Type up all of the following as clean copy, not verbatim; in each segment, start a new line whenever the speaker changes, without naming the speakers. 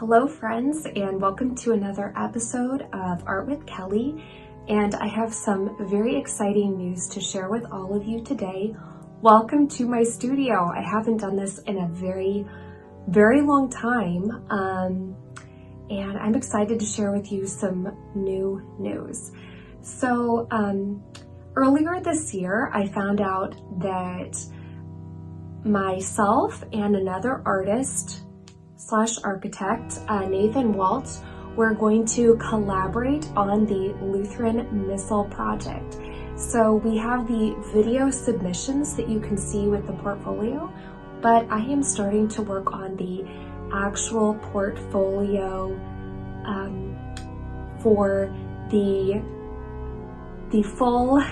Hello friends, and welcome to another episode of Art with Kelly. And I have some very exciting news to share with all of you today. Welcome to my studio. I haven't done this in a very long time, and I'm excited to share with you some new news. So earlier this year, I found out that myself and another artist / architect, Nathan Waltz, we're going to collaborate on the Lutheran Missal Project. So we have the video submissions that you can see with the portfolio, but I am starting to work on the actual portfolio for the full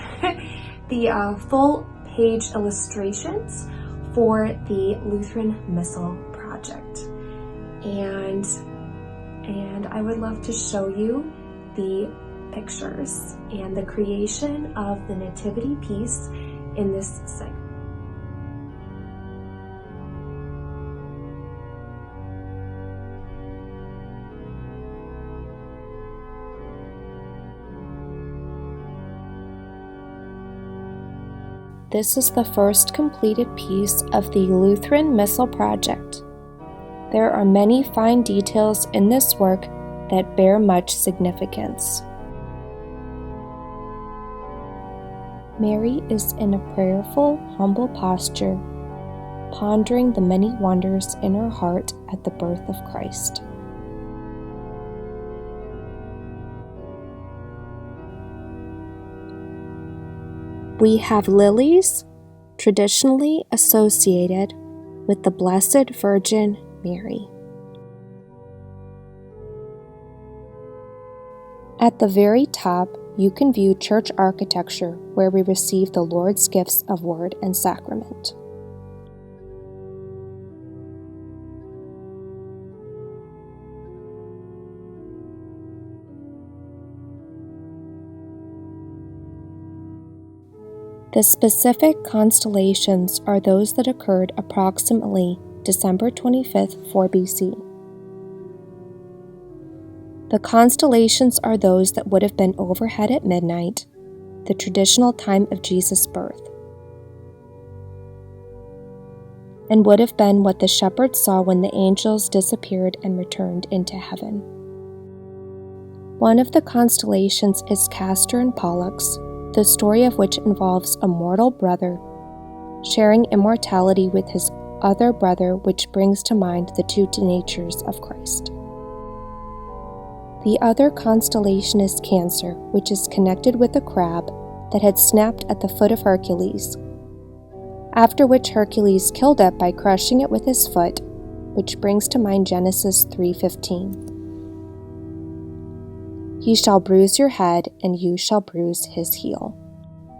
full page illustrations for the Lutheran Missal Project. And I would love to show you the pictures and the creation of the Nativity piece in this segment.
This is the first completed piece of the Lutheran Missal Project. There are many fine details in this work that bear much significance. Mary is in a prayerful, humble posture, pondering the many wonders in her heart at the birth of Christ. We have lilies, traditionally associated with the Blessed Virgin Mary. At the very top, you can view church architecture where we receive the Lord's gifts of word and sacrament. The specific constellations are those that occurred approximately December 25th, 4 BC. The constellations are those that would have been overhead at midnight, the traditional time of Jesus' birth, and would have been what the shepherds saw when the angels disappeared and returned into heaven. One of the constellations is Castor and Pollux, the story of which involves a mortal brother sharing immortality with his other brother, which brings to mind the two natures of Christ. The other constellation is Cancer, which is connected with a crab that had snapped at the foot of Hercules, after which Hercules killed it by crushing it with his foot, which brings to mind Genesis 3:15. He shall bruise your head, and you shall bruise his heel.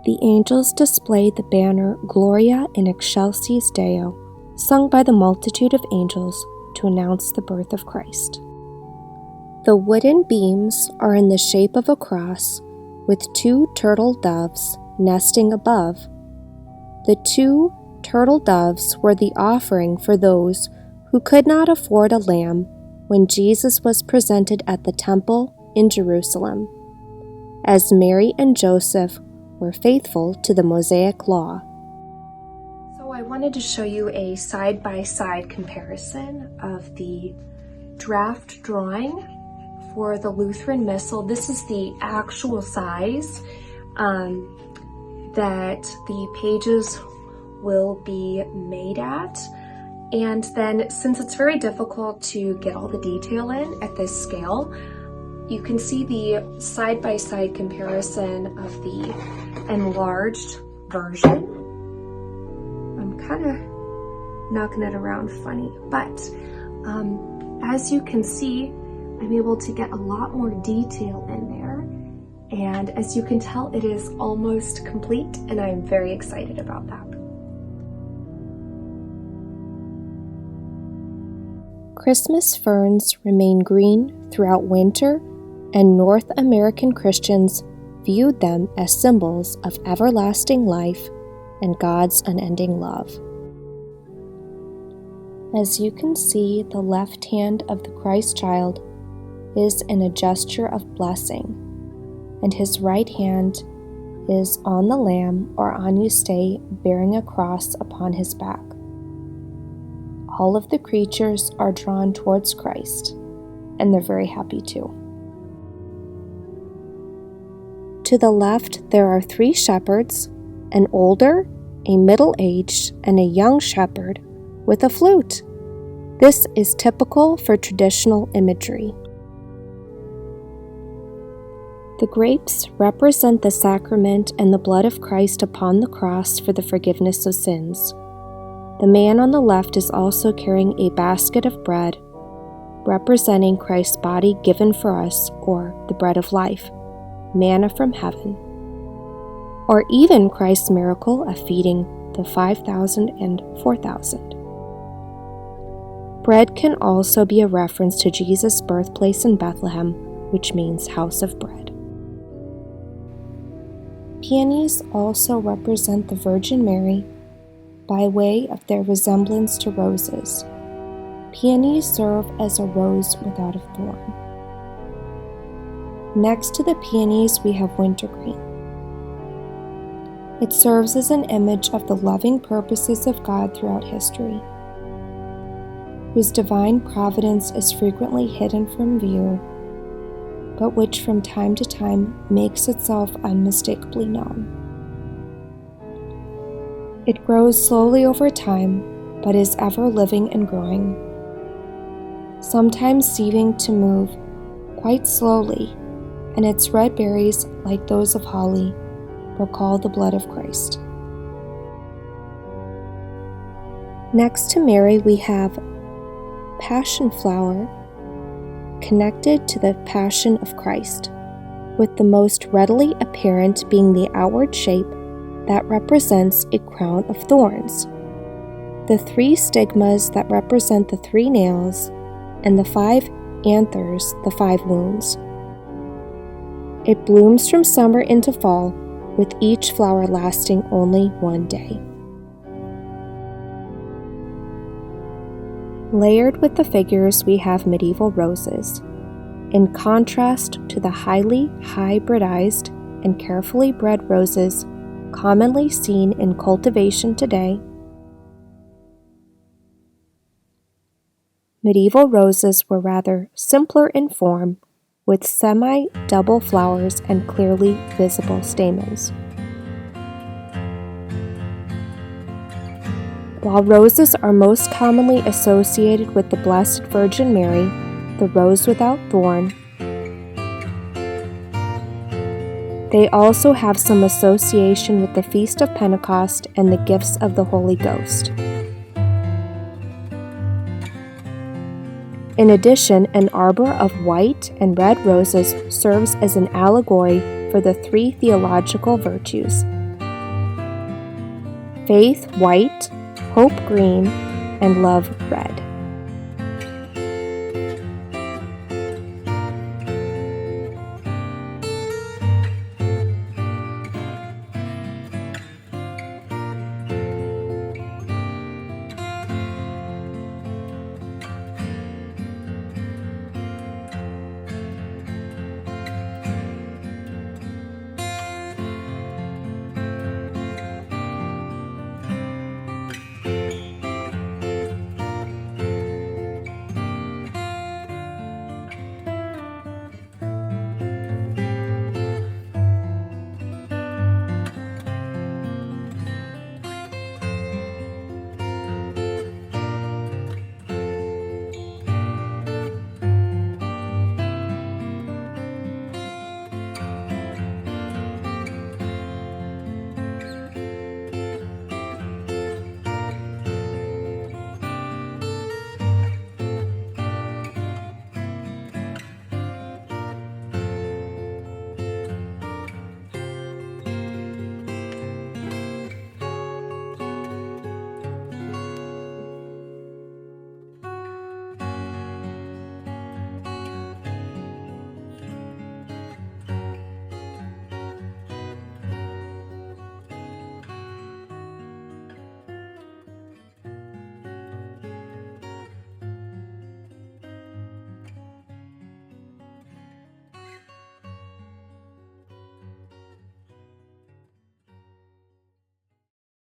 The angels display the banner Gloria in Excelsis Deo, sung by the multitude of angels to announce the birth of Christ. The wooden beams are in the shape of a cross, with two turtle doves nesting above. The two turtle doves were the offering for those who could not afford a lamb when Jesus was presented at the temple in Jerusalem, as Mary and Joseph were faithful to the Mosaic law.
So I wanted to show you a side-by-side comparison of the draft drawing for the Lutheran Missal. This is the actual size that the pages will be made at. And then, since it's very difficult to get all the detail in at this scale, you can see the side-by-side comparison of the enlarged version. I'm kind of knocking it around funny, but as you can see, I'm able to get a lot more detail in there. And as you can tell, it is almost complete, and I'm very excited about that.
Christmas ferns remain green throughout winter, and North American Christians viewed them as symbols of everlasting life and God's unending love. As you can see, the left hand of the Christ child is in a gesture of blessing, and his right hand is on the Lamb or Agnus Dei bearing a cross upon his back. All of the creatures are drawn towards Christ, and they're very happy too. To the left, there are 3 shepherds, an older, a middle-aged, and a young shepherd with a flute. This is typical for traditional imagery. The grapes represent the sacrament and the blood of Christ upon the cross for the forgiveness of sins. The man on the left is also carrying a basket of bread, representing Christ's body given for us, or the bread of life, manna from heaven, or even Christ's miracle of feeding the 5,000 and 4,000. Bread can also be a reference to Jesus' birthplace in Bethlehem, which means house of bread. Peonies also represent the Virgin Mary by way of their resemblance to roses. Peonies serve as a rose without a thorn. Next to the peonies, we have wintergreen. It serves as an image of the loving purposes of God throughout history, whose divine providence is frequently hidden from view, but which from time to time makes itself unmistakably known. It grows slowly over time, but is ever living and growing, sometimes seeming to move quite slowly, and its red berries, like those of holly, recall the blood of Christ. Next to Mary, we have passion flower, connected to the Passion of Christ, with the most readily apparent being the outward shape that represents a crown of thorns, the 3 stigmas that represent the 3 nails, and the 5 anthers, the 5 wounds. It blooms from summer into fall, with each flower lasting only 1 day. Layered with the figures, we have medieval roses. In contrast to the highly hybridized and carefully bred roses commonly seen in cultivation today, medieval roses were rather simpler in form, with semi-double flowers and clearly visible stamens. While roses are most commonly associated with the Blessed Virgin Mary, the rose without thorn, they also have some association with the Feast of Pentecost and the gifts of the Holy Ghost. In addition, an arbor of white and red roses serves as an allegory for the 3 theological virtues: faith, white; hope, green; and love, red.